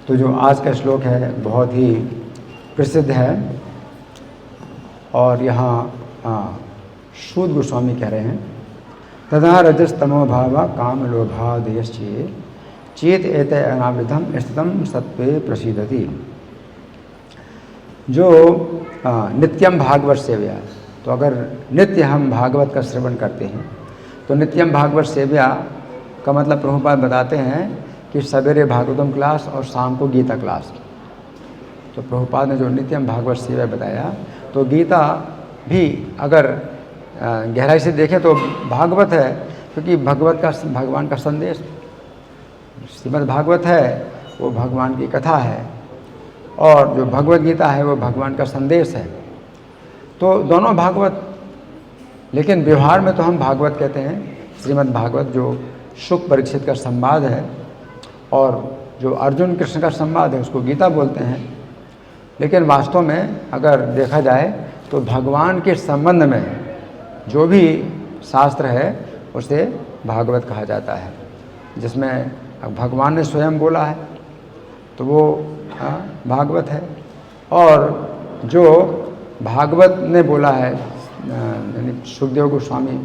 तो जो आज का श्लोक है बहुत ही प्रसिद्ध है और यहाँ सूद गोस्वामी कह रहे हैं, तदा रजस्तमो भावा काम लोभादयश्चे चेत एत अनाविधम स्थितम सत्वे प्रसीदति। जो नित्यम भागवत सेव्या, तो अगर नित्य हम भागवत का श्रवण करते हैं तो नित्यम भागवत सेव्या का मतलब प्रभुपाद बताते हैं कि सवेरे भागवतम क्लास और शाम को गीता क्लास। तो प्रभुपाद ने जो नित्यम भागवत सेव्या बताया, तो गीता भी अगर गहराई से देखें तो भागवत है, क्योंकि भगवान का संदेश श्रीमद् भागवत है, वो भगवान की कथा है, और जो भगवत गीता है वो भगवान का संदेश है। तो दोनों भागवत, लेकिन व्यवहार में तो हम भागवत कहते हैं। श्रीमद् भागवत जो शुक परीक्षित का संवाद है और जो अर्जुन कृष्ण का संवाद है उसको गीता बोलते हैं, लेकिन वास्तव में अगर देखा जाए तो भगवान के संबंध में जो भी शास्त्र है उसे भागवत कहा जाता है, जिसमें भगवान ने स्वयं बोला है तो वो भागवत है, और जो भागवत ने बोला है यानी सुखदेव गोस्वामी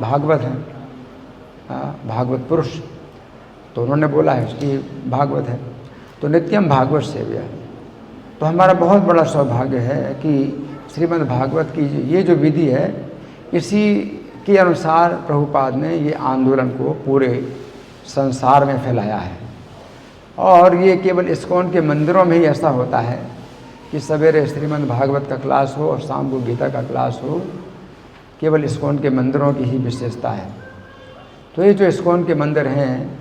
भागवत हैं, भागवत पुरुष, तो उन्होंने बोला है उसकी भागवत है। तो नित्यम भागवत सेव्या, तो हमारा बहुत बड़ा सौभाग्य है कि श्रीमद् भागवत की ये जो विधि है, इसी के अनुसार प्रभुपाद ने ये आंदोलन को पूरे संसार में फैलाया है। और ये केवल इस्कॉन के मंदिरों में ही ऐसा होता है कि सवेरे श्रीमद् भागवत का क्लास हो और शाम को गीता का क्लास हो, केवल इस्कॉन के मंदिरों की ही विशेषता है। तो ये जो इस्कॉन के मंदिर हैं,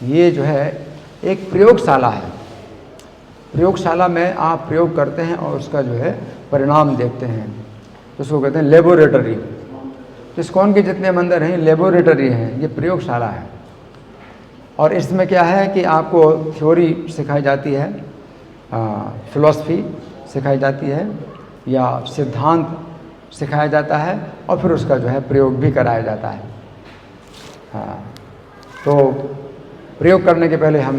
ये जो है एक प्रयोगशाला है। प्रयोगशाला में आप प्रयोग करते हैं और उसका जो है परिणाम देखते हैं, तो उसको कहते हैं लेबोरेटरी। तो इस्कॉन के जितने मंदिर हैं लेबोरेटरी हैं, ये प्रयोगशाला है। और इसमें क्या है कि आपको थ्योरी सिखाई जाती है, फिलॉसफी सिखाई जाती है या सिद्धांत सिखाया जाता है, और फिर उसका जो है प्रयोग भी कराया जाता है। तो प्रयोग करने के पहले हम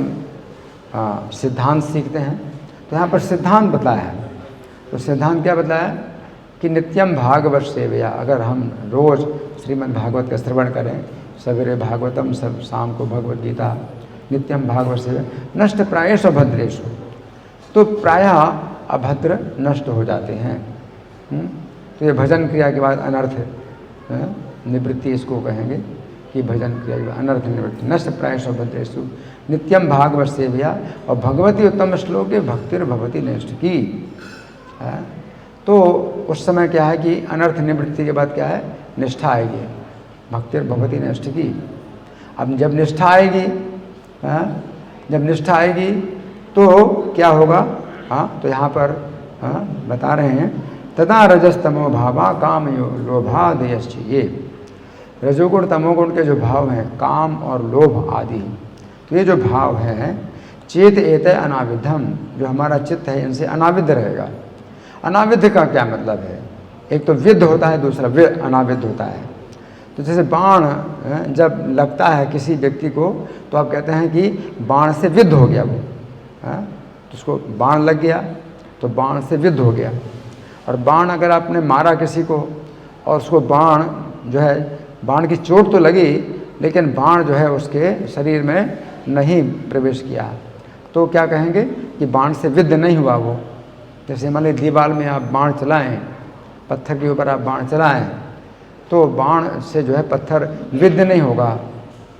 सिद्धांत सीखते हैं। तो यहाँ पर सिद्धांत बताया है। तो सिद्धांत क्या बताया कि नित्यम भागवत सेव्या, अगर हम रोज़ श्रीमद् भागवत का श्रवण करें, सवेरे भागवतम, सब शाम को भगवत गीता, नित्यम भागवत सेव्या नष्ट प्रायेषु अभद्रेषु, तो प्रायः अभद्र नष्ट हो जाते हैं। तो ये भजन क्रिया के बाद अनर्थ निवृत्ति इसको कहेंगे कि भजन क्रिया के बाद अनर्थ निवृत्ति नष्ट प्रायेषु अभद्रेषु नित्यम भागवत सेव्या, और भगवती उत्तम श्लोके भक्तिर्भवति नष्ट की। तो उस समय क्या है कि अनर्थ निवृत्ति के बाद क्या है, निष्ठा आएगी, भक्तिर्भवति नष्ट की। अब जब निष्ठा आएगी, जब निष्ठा आएगी तो क्या होगा, तो यहाँ पर बता रहे हैं, तदा रजस्तमो भावा काम लोभादयश्च। ये रजोगुण तमोगुण के जो भाव हैं, काम और लोभ आदि, तो ये जो भाव है, चेत एत अनाविधम, जो हमारा चित्त है इनसे अनाविध रहेगा। अनाविध का क्या मतलब है, एक तो विद्ध होता है, दूसरा अनाविध होता है। तो जैसे बाण जब लगता है किसी व्यक्ति को, तो आप कहते हैं कि बाण से विद्ध हो गया वो, तो उसको बाण लग गया तो बाण से विद्ध हो गया। और बाण अगर आपने मारा किसी को और उसको बाण जो है, बाण की चोट तो लगी लेकिन बाण जो है उसके शरीर में नहीं प्रवेश किया, तो क्या कहेंगे कि बाण से विद्ध नहीं हुआ वो। जैसे मान लीजिए दीवार में आप बाण चलाएं, पत्थर के ऊपर आप बाण चलाएं, तो बाण से जो है पत्थर विद्ध नहीं होगा,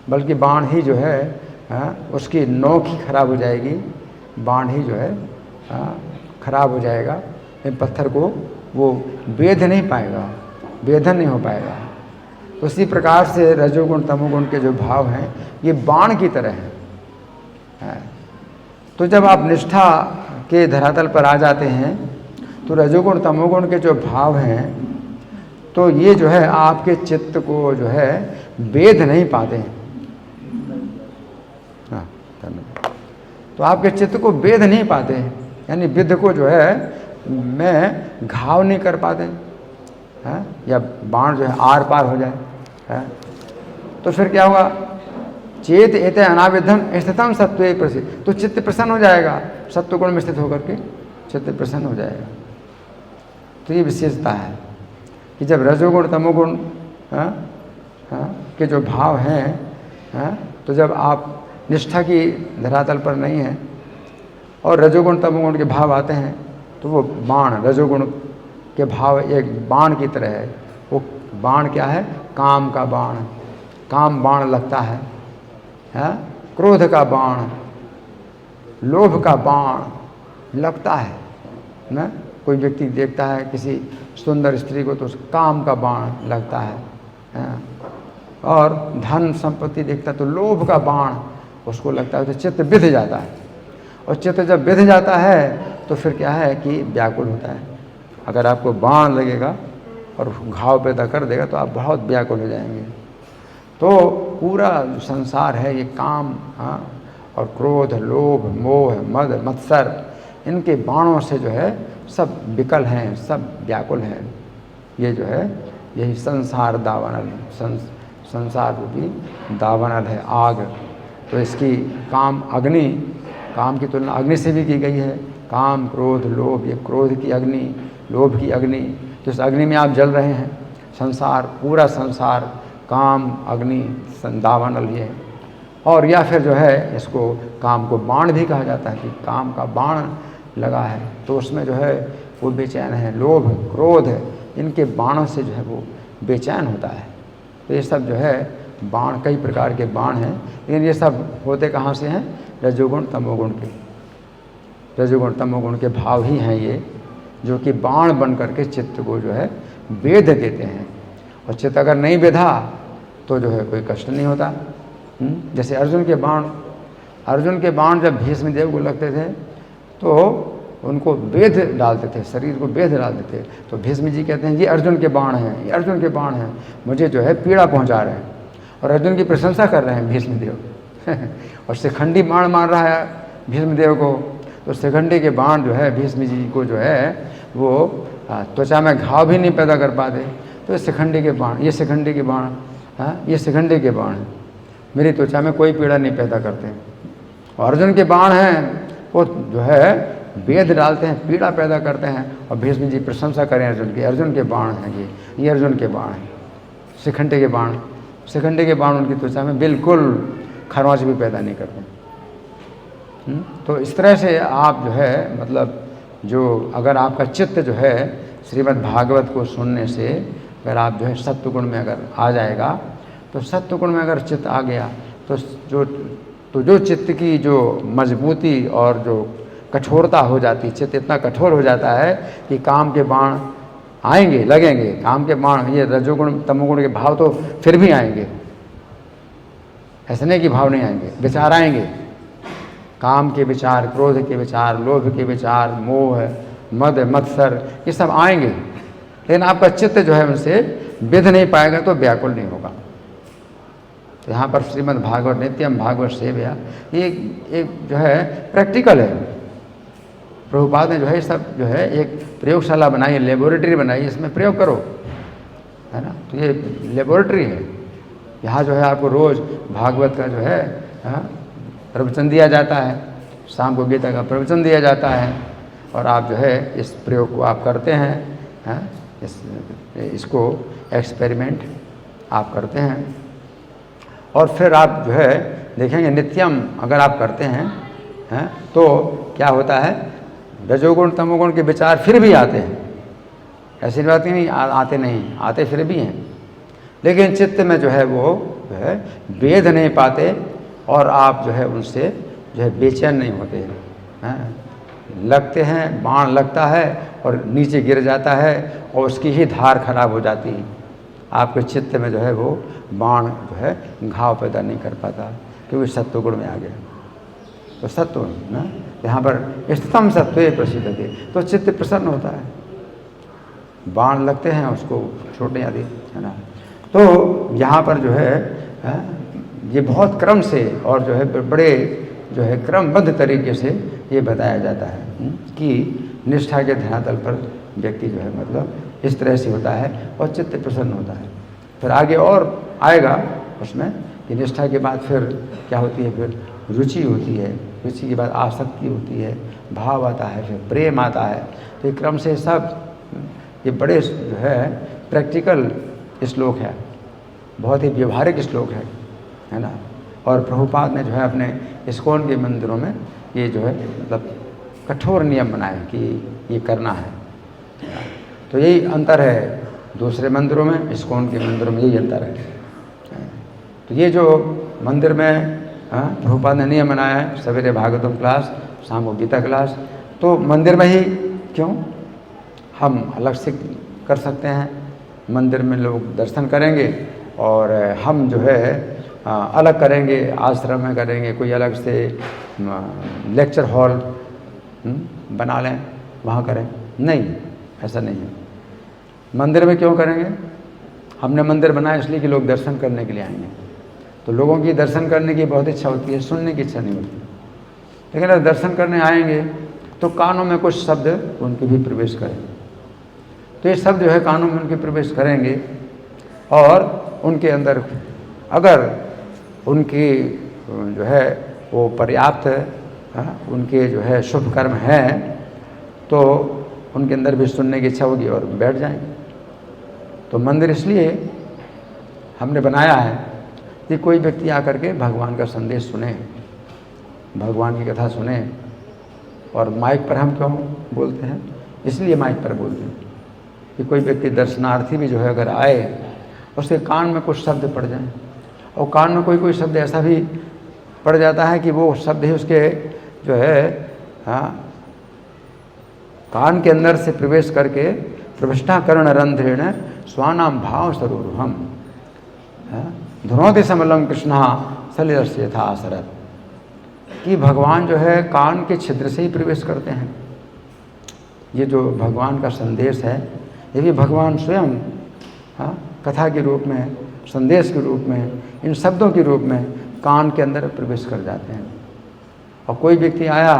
बल्कि बाण ही जो है उसकी नोक ही खराब हो जाएगी, बाण ही जो है खराब हो जाएगा, पत्थर को वो वेध नहीं पाएगा, वेधन नहीं हो पाएगा। तो उसी प्रकार से रजोगुण तमोगुण के जो भाव हैं ये बाण की तरह हैं। तो जब आप निष्ठा के धरातल पर आ जाते हैं तो रजोगुण तमोगुण के जो भाव हैं, तो ये जो है आपके चित्त को जो है वेध नहीं पाते हैं। तो आपके चित्त को वेध नहीं पाते हैं, यानी विद्ध को जो है में घाव नहीं कर पाते हैं, या बाण जो है आर पार हो जाए, तो फिर क्या होगा, चेत एते अनाविधम स्थितम सत्व प्रसिद्ध, तो चित्त प्रसन्न हो जाएगा, सत्व गुण में स्थित होकर के चित्त प्रसन्न हो जाएगा। तो ये विशेषता है कि जब रजोगुण तमोगुण के जो भाव हैं, तो जब आप निष्ठा की धरातल पर नहीं हैं और रजोगुण तमोगुण के भाव आते हैं, तो वो बाण, रजोगुण के भाव एक बाण की तरह है। वो बाण क्या है? काम का बाण, काम बाण लगता है, क्रोध का बाण, लोभ का बाण लगता है ना। कोई व्यक्ति देखता है किसी सुंदर स्त्री को तो उस काम का बाण लगता है, और धन संपत्ति देखता है तो लोभ का बाण उसको लगता है, तो चित्त विध जाता है। और चित्त जब विध जाता है तो फिर क्या है कि व्याकुल होता है। अगर आपको बाण लगेगा और घाव पैदा कर देगा तो आप बहुत व्याकुल हो जाएंगे। तो पूरा जो संसार है ये काम और क्रोध, लोभ, मोह, मद, मत्सर, इनके बाणों से जो है सब विकल हैं, सब व्याकुल हैं। ये जो है यही संसार दावानल, संसार रूपी दावानल है, आग। तो इसकी काम अग्नि, काम की तुलना अग्नि से भी की गई है। काम, क्रोध, लोभ, ये क्रोध की अग्नि, लोभ की अग्नि, जिस अग्नि में आप जल रहे हैं, संसार, पूरा संसार काम अग्नि दावानल ये। और या फिर जो है इसको काम को बाण भी कहा जाता है कि काम का बाण लगा है, तो उसमें जो है वो बेचैन है। लोभ, क्रोध, इनके बाणों से जो है वो बेचैन होता है। तो ये सब जो है बाण, कई प्रकार के बाण हैं, लेकिन ये सब होते कहाँ से हैं? रजोगुण तमोगुण के। रजोगुण तमोगुण के भाव ही हैं ये, जो कि बाण बन करके चित्त को जो है वेध देते हैं। और चित्त अगर नहीं वेधा तो जो है कोई कष्ट नहीं होता। जैसे अर्जुन के बाण जब भीष्म देव को लगते थे तो उनको वेध डालते थे, शरीर को वेध डालते थे। तो भीष्म जी कहते हैं ये अर्जुन के बाण हैं, ये अर्जुन के बाण हैं, मुझे जो है पीड़ा पहुंचा रहे हैं। और अर्जुन की प्रशंसा कर रहे हैं भीष्म देव और शिखंडी बाण मार रहा है भीष्म देव को। तो शिखंडी के बाण जो है भीष्म जी को जो है वो त्वचा में घाव भी नहीं पैदा कर पाते। तो शिखंडी के बाण, ये शिखंडी के बाण, ये शिखंडी के बाण हैं, मेरी त्वचा में कोई पीड़ा नहीं पैदा करते। और अर्जुन के बाण हैं वो जो है वेद डालते हैं, पीड़ा पैदा करते हैं। और भीष्म जी प्रशंसा करें अर्जुन की, अर्जुन के बाण हैं ये अर्जुन के बाण हैं, शिखंडी के बाण। शिखंडी के बाण उनकी त्वचा में बिल्कुल खरोंच भी पैदा नहीं करते। तो इस तरह से आप जो है मतलब जो अगर आपका चित्त जो है श्रीमद् भागवत को सुनने से अगर आप जो है सत्वगुण में अगर आ जाएगा, तो सत्वगुण में अगर चित्त आ गया तो जो चित्त की जो मजबूती और जो कठोरता हो जाती, चित्त इतना कठोर हो जाता है कि काम के बाण आएंगे, लगेंगे। काम के बाण, ये रजोगुण तमोगुण के भाव तो फिर भी आएंगे, ऐसे नहीं कि भाव नहीं आएंगे, विचार आएंगे। काम के विचार, क्रोध के विचार, लोभ के विचार, मोह, मद, मत्सर, ये सब आएंगे। लेकिन आपका चित्त जो है उनसे विध नहीं पाएगा तो व्याकुल नहीं होगा। तो यहाँ पर श्रीमद् भागवत नित्यम भागवत सेवया, ये एक जो है प्रैक्टिकल है। प्रभुपाद ने जो है सब जो है एक प्रयोगशाला बनाई, लेबोरेटरी बनाई, इसमें प्रयोग करो, है ना। तो ये लेबोरेटरी है। यहाँ जो है आपको रोज़ भागवत का जो है प्रवचन दिया जाता है, शाम को गीता का प्रवचन दिया जाता है, और आप जो है इस प्रयोग को आप करते हैं, इसको एक्सपेरिमेंट आप करते हैं। और फिर आप जो है देखेंगे नित्यम अगर आप करते हैं तो क्या होता है, रजोगुण तमोगुण के विचार फिर भी आते हैं। ऐसी बात नहीं आते नहीं, आते फिर भी हैं, लेकिन चित्त में जो है वो जो है वेद नहीं पाते और आप जो है उनसे जो है बेचैन नहीं होते हैं। लगते हैं, बाण लगता है और नीचे गिर जाता है और उसकी ही धार खराब हो जाती है। आपके चित्त में जो है वो बाण जो है घाव पैदा नहीं कर पाता, क्योंकि सत्वगुण में आ गया। तो सत्व ना यहाँ पर स्थितम सत्वे प्रसिद्ध थे, तो चित्त प्रसन्न होता है। बाण लगते हैं उसको छोड़ने आदि, है ना। तो यहाँ पर जो है ये बहुत क्रम से और जो है बड़े जो है क्रमबद्ध तरीके से ये बताया जाता है कि निष्ठा के धरातल पर व्यक्ति जो है मतलब इस तरह से होता है और चित्त प्रसन्न होता है। फिर आगे और आएगा उसमें कि निष्ठा के बाद फिर क्या होती है, फिर रुचि होती है, रुचि के बाद आसक्ति होती है, भाव आता है, फिर प्रेम आता है। तो ये क्रम से सब ये बड़े जो है प्रैक्टिकल श्लोक है, बहुत ही व्यवहारिक श्लोक है ना। और प्रभुपाद ने जो है अपने इस्कॉन के मंदिरों में ये जो है मतलब कठोर नियम बनाए कि ये करना है। तो यही अंतर है दूसरे मंदिरों में, इस्कॉन के मंदिरों में यही अंतर है। तो ये जो मंदिर में प्रभुपाद ने नियम बनाया है, सवेरे भागवतम क्लास, शाम को गीता क्लास, तो मंदिर में ही क्यों, हम अलग से कर सकते हैं। मंदिर में लोग दर्शन करेंगे और हम जो है अलग करेंगे, आश्रम में करेंगे, कोई अलग से लेक्चर हॉल बना लें, वहाँ करें। नहीं, ऐसा नहीं है। मंदिर में क्यों करेंगे, हमने मंदिर बनाया इसलिए कि लोग दर्शन करने के लिए आएंगे। तो लोगों की दर्शन करने की बहुत इच्छा होती है, सुनने की इच्छा नहीं होती। लेकिन अगर दर्शन करने आएंगे तो कानों में कुछ शब्द उनके भी प्रवेश करेंगे। तो ये शब्द जो है कानों में उनके प्रवेश करेंगे और उनके अंदर अगर उनकी जो है वो पर्याप्त उनके जो है शुभ कर्म हैं तो उनके अंदर भी सुनने की इच्छा होगी और बैठ जाएंगे। तो मंदिर इसलिए हमने बनाया है कि कोई व्यक्ति आकर के भगवान का संदेश सुने, भगवान की कथा सुने। और माइक पर हम क्यों बोलते हैं, इसलिए माइक पर बोलते हैं कि कोई व्यक्ति दर्शनार्थी भी जो है अगर आए, उसके कान में कुछ शब्द पड़ जाएं, और कान में कोई शब्द ऐसा भी पड़ जाता है कि वो शब्द ही उसके जो है कान के अंदर से प्रवेश करके प्रविष्टा कर्ण रंध्रेण स्वानाम भाव स्वरूपम धुनोति समलम कृष्णा सलिलस्य यथा शरद, कि भगवान जो है कान के छिद्र से ही प्रवेश करते हैं। ये जो भगवान का संदेश है ये भी भगवान स्वयं कथा के रूप में, संदेश के रूप में, इन शब्दों के रूप में कान के अंदर प्रवेश कर जाते हैं। और कोई व्यक्ति आया,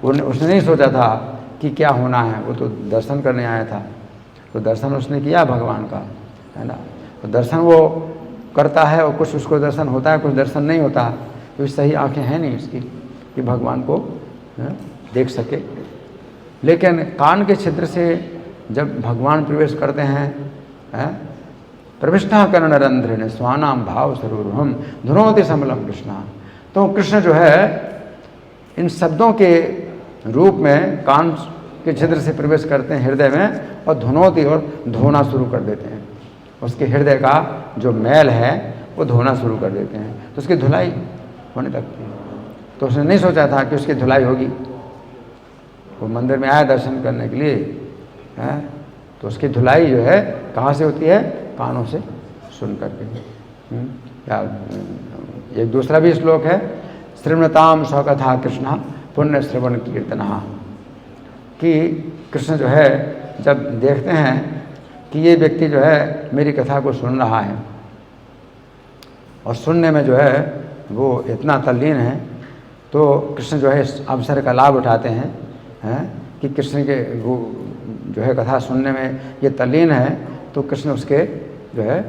उसने नहीं सोचा था कि क्या होना है, वो तो दर्शन करने आया था, तो दर्शन उसने किया भगवान का, है ना। तो दर्शन वो करता है और कुछ उसको दर्शन होता है, कुछ दर्शन नहीं होता, क्योंकि सही आंखें हैं नहीं उसकी कि भगवान को देख सके। लेकिन कान के छिद्र से जब भगवान प्रवेश करते हैं, प्रविष्टा कर्ण रंध्रेण स्वानाम भाव स्वरूपम धुनोति समलम कृष्णा, तो कृष्ण जो है इन शब्दों के रूप में कान के छिद्र से प्रवेश करते हैं हृदय में और धुनोति और धोना शुरू कर देते हैं। उसके हृदय का जो मैल है वो धोना शुरू कर देते हैं, तो उसकी धुलाई होने लगती है। तो उसने नहीं सोचा था कि उसकी धुलाई होगी। वो मंदिर में आया दर्शन करने के लिए, तो उसकी धुलाई जो है कहाँ से होती है, कानों से सुन करके। या एक दूसरा भी श्लोक है, श्रृणताम स्वकथा कृष्ण पुण्य श्रवण कीर्तना, कि कृष्ण जो है जब देखते हैं कि ये व्यक्ति जो है मेरी कथा को सुन रहा है और सुनने में जो है वो इतना तल्लीन है, तो कृष्ण जो है इस अवसर का लाभ उठाते हैं, कि कृष्ण के वो जो है कथा सुनने में ये तल्लीन है, तो कृष्ण उसके जो है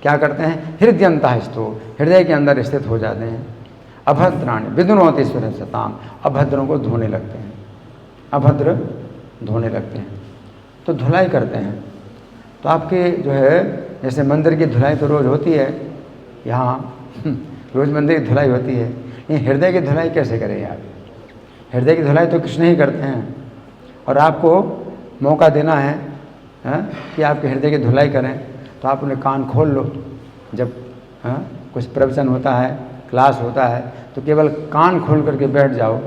क्या करते हैं, हृदयंतः स्थितो, हृदय के अंदर स्थित हो जाते हैं। अभद्राणि विदुनोति सुरसताम, अभद्रों को धोने लगते हैं, अभद्र धोने लगते हैं, तो धुलाई करते हैं। तो आपके जो है जैसे मंदिर की धुलाई तो रोज़ होती है, यहाँ रोज़ मंदिर की धुलाई होती है, ये हृदय की धुलाई कैसे करें आप? हृदय की धुलाई तो कृष्ण ही करते हैं, और आपको मौका देना है कि आपके हृदय की धुलाई करें। तो आप उन्हें कान खोल लो, जब कुछ प्रवचन होता है, क्लास होता है, तो केवल कान खोल करके बैठ जाओ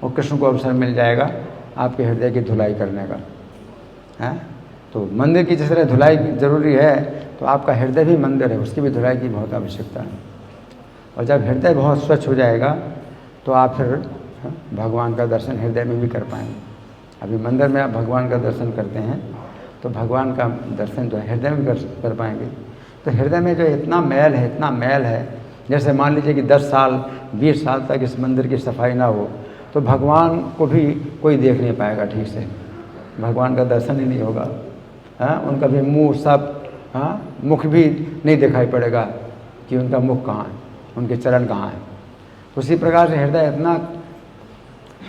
और कृष्ण को अवसर मिल जाएगा आपके हृदय की धुलाई करने का। तो मंदिर की जिस तरह धुलाई ज़रूरी है, तो आपका हृदय भी मंदिर है, उसकी भी धुलाई की बहुत आवश्यकता है। और जब हृदय बहुत स्वच्छ हो जाएगा तो आप फिर भगवान का दर्शन हृदय में भी कर पाएंगे। अभी मंदिर में आप भगवान का दर्शन करते हैं तो भगवान का दर्शन जो है हृदय में कर पाएंगे। तो हृदय में जो इतना मैल है, इतना मैल है, जैसे मान लीजिए कि 10 साल 20 साल तक इस मंदिर की सफाई ना हो तो भगवान को भी कोई देख नहीं पाएगा ठीक से, भगवान का दर्शन ही नहीं होगा। उनका भी मुँह सब मुख भी नहीं दिखाई पड़ेगा, कि उनका मुख कहाँ है, उनके चरण कहाँ हैं। तो उसी प्रकार से हृदय इतना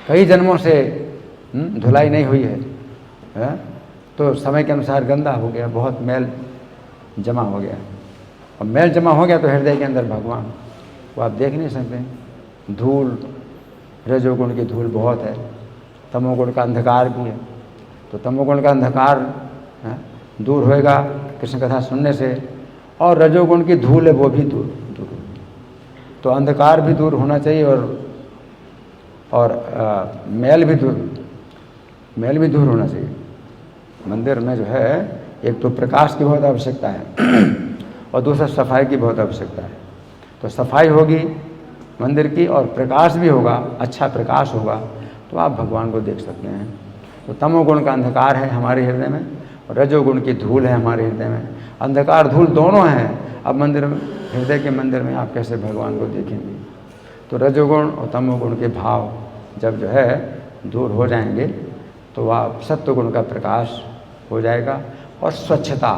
कई जन्मों से धुलाई नहीं हुई है, तो समय के अनुसार गंदा हो गया, बहुत मैल जमा हो गया। और मैल जमा हो गया तो हृदय के अंदर भगवान को आप देख नहीं सकते। धूल, रजोगुण की धूल बहुत है, तमोगुण का अंधकार भी है। तो तमोगुण का अंधकार दूर होएगा कृष्ण कथा सुनने से, और रजोगुण की धूल है वो भी दूर दूर। तो अंधकार भी दूर होना चाहिए और मैल भी दूर होना चाहिए। मंदिर में जो है एक तो प्रकाश की बहुत आवश्यकता है और दूसरा सफाई की बहुत आवश्यकता है। तो सफाई होगी मंदिर की और प्रकाश भी होगा, अच्छा प्रकाश होगा, तो आप भगवान को देख सकते हैं। तो तमोगुण का अंधकार है हमारे हृदय में और रजोगुण की धूल है हमारे हृदय में। अंधकार धूल दोनों हैं। अब मंदिर में, हृदय के मंदिर में आप कैसे भगवान को देखेंगे? तो रजोगुण और तमोगुण के भाव जब जो है दूर हो जाएंगे तो आप सत्वगुण का प्रकाश हो जाएगा। और स्वच्छता,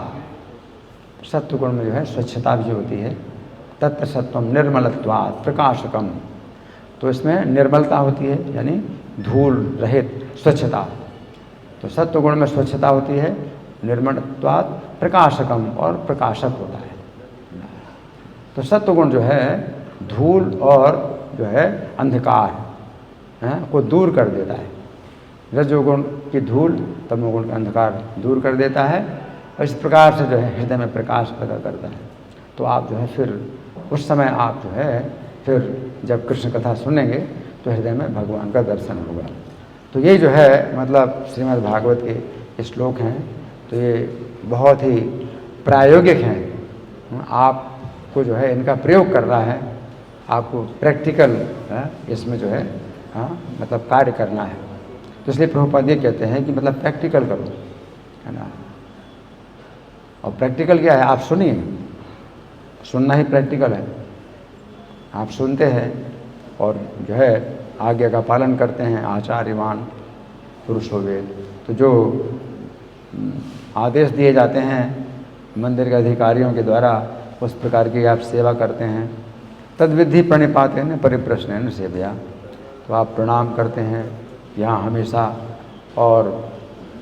सत्वगुण में जो है स्वच्छता भी होती है। तत्र सत्वम निर्मलत्वात् प्रकाशकम, तो इसमें निर्मलता होती है, यानी धूल रहित स्वच्छता। तो सत्वगुण में स्वच्छता होती है, निर्मलत्वात् प्रकाशकम, और प्रकाशक होता है। तो सत्वगुण जो है धूल और जो है अंधकार को दूर कर देता है। रजोगुण की धूल तमोगुण का अंधकार दूर कर देता है, और इस प्रकार से जो है हृदय में प्रकाश पैदा करता है। तो आप जो है फिर उस समय आप जो है फिर जब कृष्ण कथा सुनेंगे तो हृदय में भगवान का दर्शन होगा। तो ये जो है मतलब श्रीमद् भागवत के श्लोक हैं, तो ये बहुत ही प्रायोगिक हैं। आपको जो है इनका प्रयोग करना है, आपको प्रैक्टिकल इसमें जो है मतलब कार्य करना है। तो इसलिए प्रभुपाद ये कहते हैं कि मतलब प्रैक्टिकल करो, है ना। और प्रैक्टिकल क्या है? आप सुनिए, सुनना ही प्रैक्टिकल है। आप सुनते हैं और जो है आज्ञा का पालन करते हैं, आचार्यवान पुरुषो वेद। तो जो आदेश दिए जाते हैं मंदिर के अधिकारियों के द्वारा, उस प्रकार की आप सेवा करते हैं। तद्विधि प्रणिपाते न परिप्रश्न सेवया, तो आप प्रणाम करते हैं यहाँ हमेशा और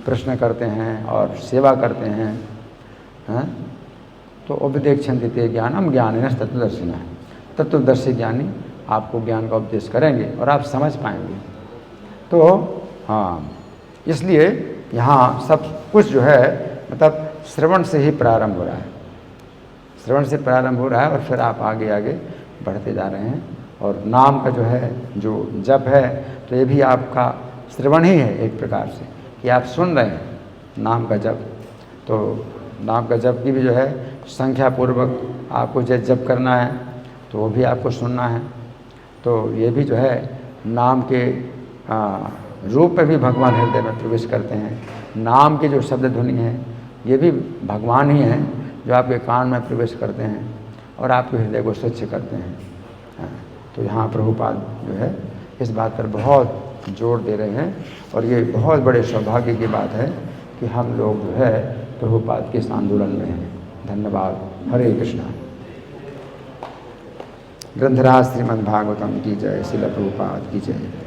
प्रश्न करते हैं और सेवा करते हैं। तो उपदेक्षन्ति ते ज्ञानम ज्ञानिनः तत्त्वदर्शिनः, तत्वदर्शी ज्ञानी आपको ज्ञान का उपदेश करेंगे और आप समझ पाएंगे। तो हाँ, इसलिए यहाँ सब कुछ जो है मतलब श्रवण से ही प्रारंभ हो रहा है, श्रवण से प्रारंभ हो रहा है और फिर आप आगे आगे बढ़ते जा रहे हैं। और नाम का जो है जो जप है, तो ये भी आपका श्रवण ही है एक प्रकार से, कि आप सुन रहे हैं नाम का जप। तो नाम का जप की भी जो है संख्या पूर्वक आपको जप करना है, तो वो भी आपको सुनना है। तो ये भी जो है नाम के रूप में भी भगवान हृदय में प्रवेश करते हैं। नाम की जो शब्द ध्वनि है ये भी भगवान ही हैं जो आपके कान में प्रवेश करते हैं और आपके हृदय को स्वच्छ करते हैं। तो यहाँ प्रभुपाद जो है इस बात पर बहुत जोर दे रहे हैं, और ये बहुत बड़े सौभाग्य की बात है कि हम लोग जो है प्रभुपाद के इस आंदोलन में हैं। धन्यवाद। हरे कृष्णा। ग्रंथराज श्रीमद् भागवतम की जय। श्रील प्रभुपाद की जय।